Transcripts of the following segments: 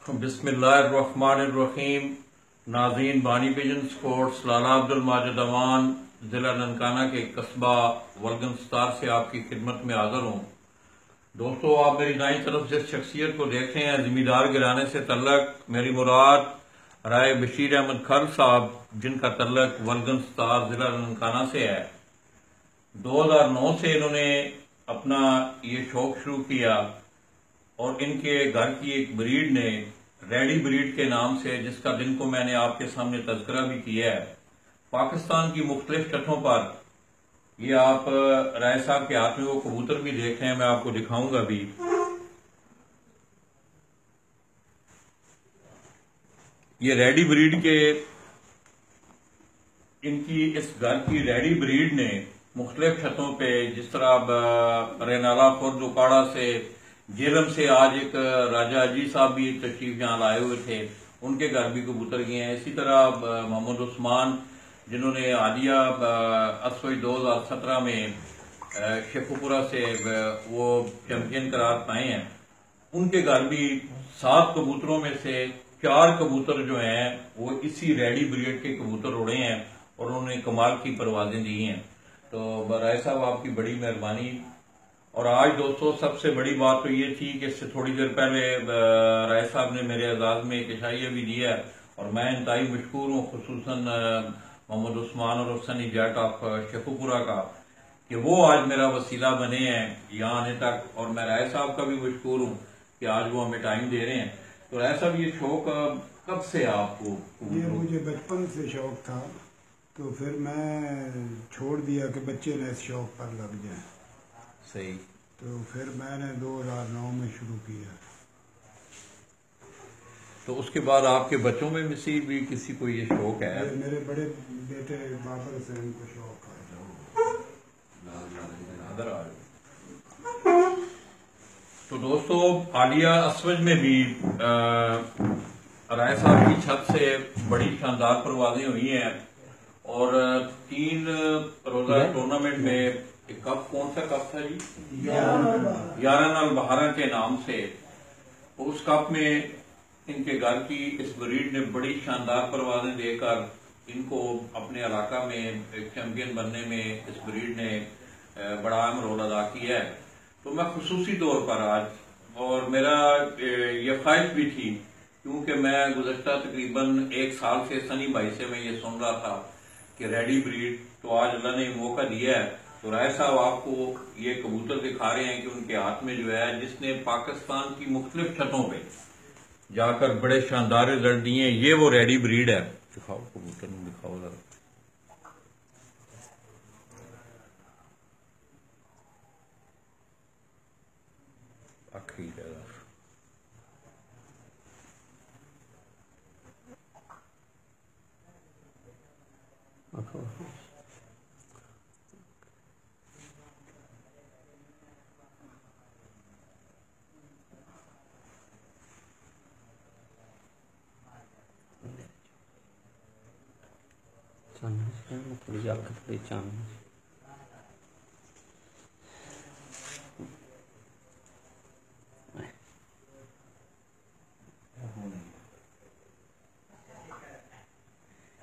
बिस्मिल्लाहिर्रहमानिर्रहीम। नाज़रीन, बानी पिजन स्पोर्ट्स लाला अब्दुल माजिद अवान जिला ननकाना के कस्बा वलगनस्तार से आपकी खिदमत में हाजिर हूँ। दोस्तों, आप मेरी दाईं तरफ जिस शख्सियत को देख रहे हैं, जिम्मेदार गिराने से तल्लक मेरी मुराद राय बशीर अहमद खर साहब, जिनका तल्लक वलगनस्तार जिला ननकाना से है। 2009 से इन्होंने अपना ये शौक शुरू किया और इनके घर की एक ब्रीड ने रेडी ब्रीड के नाम से, जिसका दिन को मैंने आपके सामने तज़किरा भी किया है, पाकिस्तान की मुख्तलिफ सतहों पर, ये आप राय साहब के हाथ में वो कबूतर भी देख रहे हैं, मैं आपको दिखाऊंगा भी। ये रेडी ब्रीड के, इनकी इस घर की रेडी ब्रीड ने मुख्तलिफ सतहों पे, जिस तरह अब रेनाला खुर्द उकाड़ा से, जेलम से आज एक राजा अजी साहब भी तशरीफ यहाँ लाए हुए थे, उनके घर भी कबूतर गए हैं। इसी तरह मोहम्मद उस्मान, जिन्होंने आलिया असवई 2017 में शेखुपुरा से वो चैंपियन करार पाए हैं, उनके घर भी 7 कबूतरों में से 4 कबूतर जो हैं वो इसी रेडी ब्रीड के कबूतर उड़े हैं और उन्होंने कमाल की परवाजें दी हैं। तो राय साहब, आपकी बड़ी मेहरबानी। और आज दोस्तों, सबसे बड़ी बात तो ये थी कि इससे थोड़ी देर पहले राय साहब ने मेरे एजाज में एक इशाइया भी दिया है और मैं इंतहाई मशकूर हूँ, खुसूसन मोहम्मद उस्मान और सनी जट ऑफ शेखुपुरा का, कि वो आज मेरा वसीला बने हैं यहाँ आने तक। और मैं राय साहब का भी मशकूर हूँ कि आज वो हमें टाइम दे रहे हैं। तो राय साहब, ये शौक कब से आपको? ये मुझे बचपन से शौक था, तो फिर मैं छोड़ दिया कि बच्चे ने इस शौक पर लग जाए। सही। तो फिर मैंने 2009 में शुरू किया। तो उसके बाद आपके बच्चों में भी किसी को ये शौक है? मेरे बड़े बेटे बाबर हुसैन को शौक है। तो दोस्तों, आलिया असवज में भी राय साहब की छत से बड़ी शानदार परवाजें हुई हैं और 3 रोजा टूर्नामेंट में कप, कौन सा कप था जी? यारन अल बहारा के नाम से। उस कप में इनके घर की इस ब्रीड ने बड़ी शानदार परवाजें देकर इनको अपने इलाका में एक चैंपियन बनने में इस ब्रीड ने बड़ा अहम रोल अदा किया है। तो मैं खुसूसी तौर पर आज, और मेरा ये ख्वाहिश भी थी, क्योंकि मैं गुज़श्ता तकरीबन 1 साल से सनी भाई से मैं ये सुन रहा था कि रेडी ब्रीड, तो आज अल्लाह ने मौका दिया है। तो राय साहब आपको ये कबूतर दिखा रहे हैं कि उनके हाथ में जो है, जिसने पाकिस्तान की मुख्तलिफ छतों पे जाकर बड़े शानदार रिजल्ट दिए, ये वो रेडी ब्रीड है। दिखाओ कबूतर में, दिखाओ जरा। आखिरी थोड़ी आग थोड़ी चांद।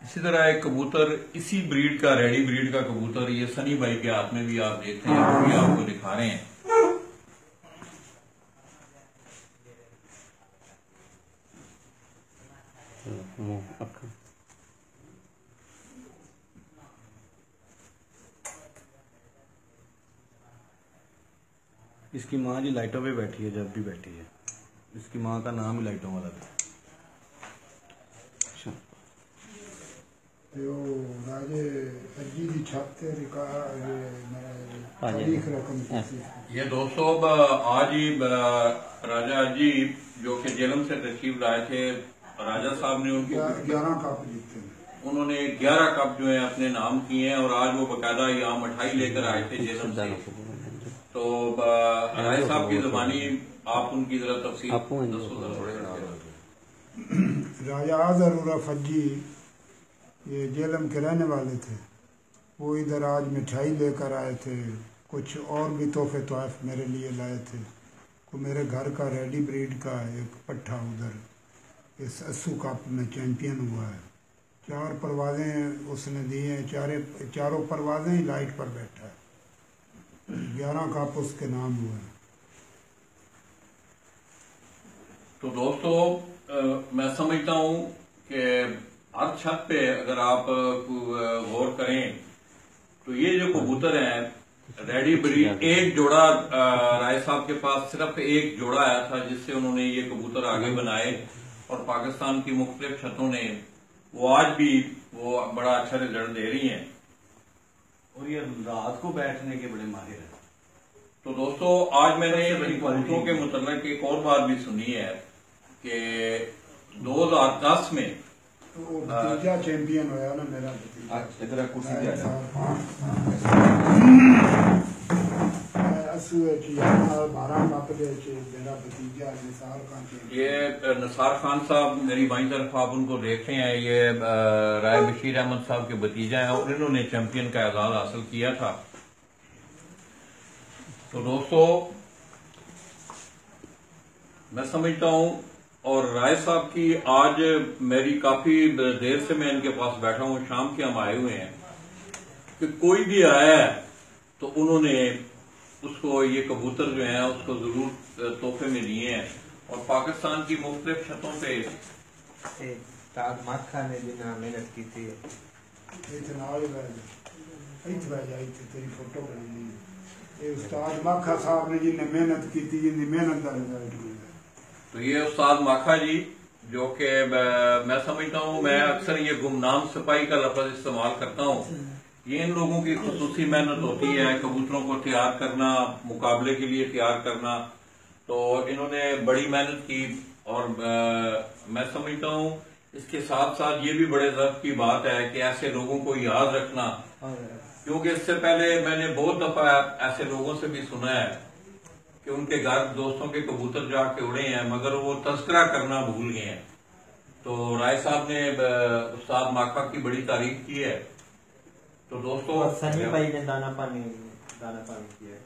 इसी तरह एक कबूतर, इसी ब्रीड का, रेडी ब्रीड का कबूतर, ये सनी भाई के हाथ में भी आप देखते हैं, वो भी आपको दिखा रहे हैं। इसकी माँ जी लाइटों पे बैठी है, जब भी बैठी है। इसकी माँ का नाम ही लाइटों वाला था। राजे अजी की छत ये दोस्तों, आज ही राजा अजी जो कि जेलम से तशरीफ लाए थे, राजा साहब ने उनके 11 कप जीते। उन्होंने 11 कप जो है अपने नाम किए हैं और आज वो बकायदा यहाँ मिठाई लेकर आए थे जेलम से। तो राय साहब की जुबानी आप उनकी जरा तफसील राजा आजर फज्जी, ये जेलम के रहने वाले थे, वो इधर आज मिठाई लेकर आए थे, कुछ और भी तोहफे तोहफ मेरे लिए लाए थे। को मेरे घर का रेडी ब्रीड का एक पट्ठा उधर इस अस्सू कप में चैंपियन हुआ है। 4 परवाज़ें उसने दी हैं, चारों परवाज़ें ही लाइट पर बैठा है। 11 कप उसके नाम हुए हैं। तो दोस्तों मैं समझता हूँ कि हर छत पे अगर आप गौर करें तो ये जो कबूतर हैं रेडी ब्रीड, एक जोड़ा राय साहब के पास सिर्फ एक जोड़ा आया था जिससे उन्होंने ये कबूतर आगे बनाए और पाकिस्तान की मुख्तलिफ छतों ने वो आज भी वो बड़ा अच्छा रिजल्ट दे रही हैं और ये रात को बैठने के बड़े माहिर हैं। तो दोस्तों आज मैंने इन कबूतरों के मुतल्लिक एक और बात भी सुनी है कि 2010 में तो भतीजा चैंपियन होया ना, मेरा भतीजा। इधर कुर्सी पे आ जाओ। अस्सू 12 कप दे मेरा भतीजा निसार खान चैंपियन। ये निसार खान साहब मेरी बाईं तरफ आप उनको देख रहे हैं, ये राय बशीर अहमद साहब के भतीजा हैं और इन्होंने चैंपियन का एजाज हासिल किया था। तो दोस्तों मैं समझता हूं और राय साहब की आज मेरी काफी देर से मैं इनके पास बैठा हूं, शाम के हम आए हुए हैं कि कोई भी आया है तो उन्होंने उसको ये कबूतर जो है उसको जरूर तोहफे में दिए हैं और पाकिस्तान की मुख्तलिफ छतों पे ताज माखा ने भी मेहनत की थी। तेरी फोटो बनी ये उस्ताद माखा साहब ने जिन्हें मेहनत की थी, जिन्हें मेहनत का रिजल्ट मिला। तो ये उस्ताद माखा जी जो कि मैं समझता हूँ, मैं अक्सर ये गुमनाम सिपाही का लफ्ज इस्तेमाल करता हूँ। ये इन लोगों की खुसूसी मेहनत होती है कबूतरों को तैयार करना, मुकाबले के लिए तैयार करना। तो इन्होंने बड़ी मेहनत की और मैं समझता हूँ इसके साथ साथ ये भी बड़े ज़र्फ की बात है कि ऐसे लोगों को याद रखना, क्योंकि इससे पहले मैंने बहुत दफा ऐसे लोगों से भी सुना है कि उनके घर दोस्तों के कबूतर जाके उड़े हैं मगर वो तस्करा करना भूल गए हैं। तो राय साहब ने उस्ताद माखा की बड़ी तारीफ की है। तो दोस्तों सनी भाई ने दाना पानी किया है।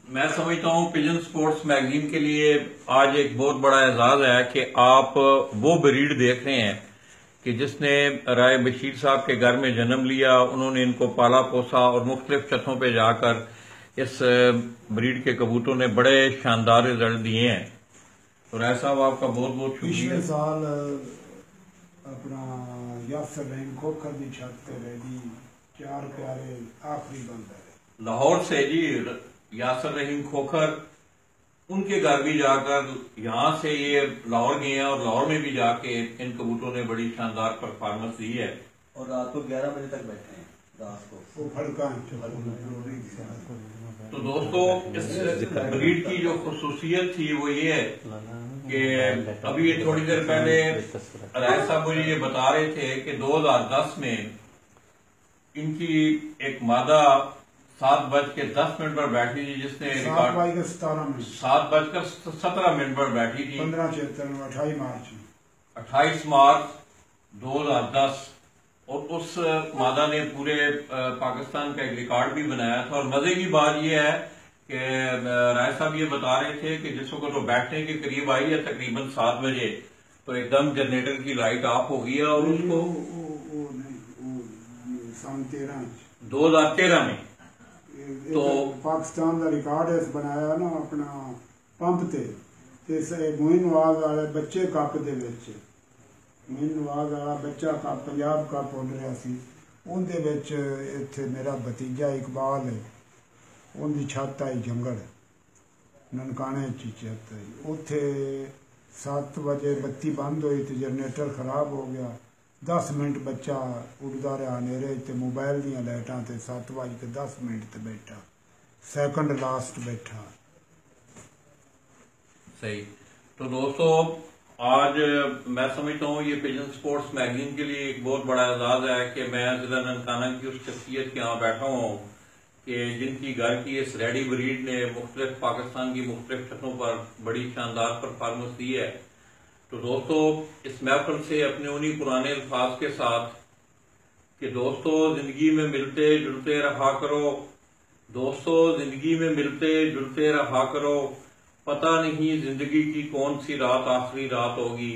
मैं समझता हूँ पिजन स्पोर्ट्स मैगजीन के लिए आज एक बहुत बड़ा एजाज है कि आप वो ब्रीड देख रहे हैं कि जिसने राय बशीर साहब के घर में जन्म लिया, उन्होंने इनको पाला पोसा और मुख्तलिफ छतों पे जाकर इस ब्रीड के कबूतरों ने बड़े शानदार रिजल्ट दिए हैं। तो राय साहब आपका बहुत बहुत शुक्रिया। पिछले साल अपना यासर रहीम खोखर की छत पे रेडी 4 प्यारे आखिरी बंदर लाहौर से जी यासर रहीम खोखर, उनके घर भी जाकर यहाँ से ये लाहौर गए हैं और लाहौर में भी जाके इन कबूतरों ने बड़ी शानदार परफॉर्मेंस दी है और रात को 11 बजे तक बैठे हैं रात को। वो फड़का तो दोस्तों इस ब्रीड की जो खुसूसियत थी वो ये है कि अभी ये थोड़ी देर पहले राय साहब मुझे ये बता रहे थे कि 2010 में इनकी एक मादा 7:10 पर बैठी थी, जिसने 7:17 पर बैठी थी 28 मार्च 2010 और उस मादा ने पूरे पाकिस्तान का एक रिकॉर्ड भी बनाया था। और मजे की बात यह है कि राय साहब ये बता रहे थे कि जिस वक्त वो बैठने के करीब आई है तकरीबन 7 बजे तो एकदम जनरेटर की लाइट ऑफ हो गई है और उसको 2013 में तो पाकिस्तान का रिकॉर्ड बनाया ना अपना पंप ते मोइन नवाज वाले बच्चे कप दे विच मोइन नवाज वाला बच्चा कप पंजाब कप हो रहा सी, उनदे विच इत्थे मेरा भतीजा इकबाल है, उनकी छत आई जंगल ननकाने ची छत आई, उत्थे 7 बजे बत्ती बंद हुई तो जनरेटर खराब हो गया। 10 मिनट बच्चा उड़ता रहा नेरे ते मोबाइल दियां लाइटां ते 7:10 ते बैठा, सेकंड लास्ट बैठा। सही। तो दोस्तों आज मैं समझता हूँ ये पिजन स्पोर्ट्स मैगजीन के लिए एक बहुत बड़ा एजाज है कि मैं जिला ननकाना की उस शख्सियत के यहाँ बैठा हूँ कि जिनकी घर की इस रेडी ब्रीड ने मुख्तलिफ पाकिस्तान की मुख्तलिफ छतों पर बड़ी शानदार परफॉर्मेंस दी है। तो दोस्तों इस महफिल से अपने उन्हीं पुराने अल्फाज के साथ कि दोस्तों जिंदगी में मिलते जुलते रहा करो, दोस्तों जिंदगी में मिलते जुलते रहा करो, पता नहीं जिंदगी की कौन सी रात आखिरी रात होगी।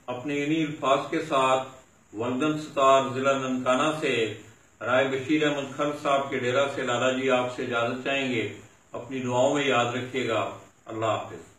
अपने इन्हीं अल्फाज के साथ वल्दन सतार जिला ननकाना से राय बशीर अहमद खल साहब के डेरा से लाला जी आपसे इजाजत चाहेंगे। अपनी दुआओं में याद रखिएगा। अल्लाह हाफिज।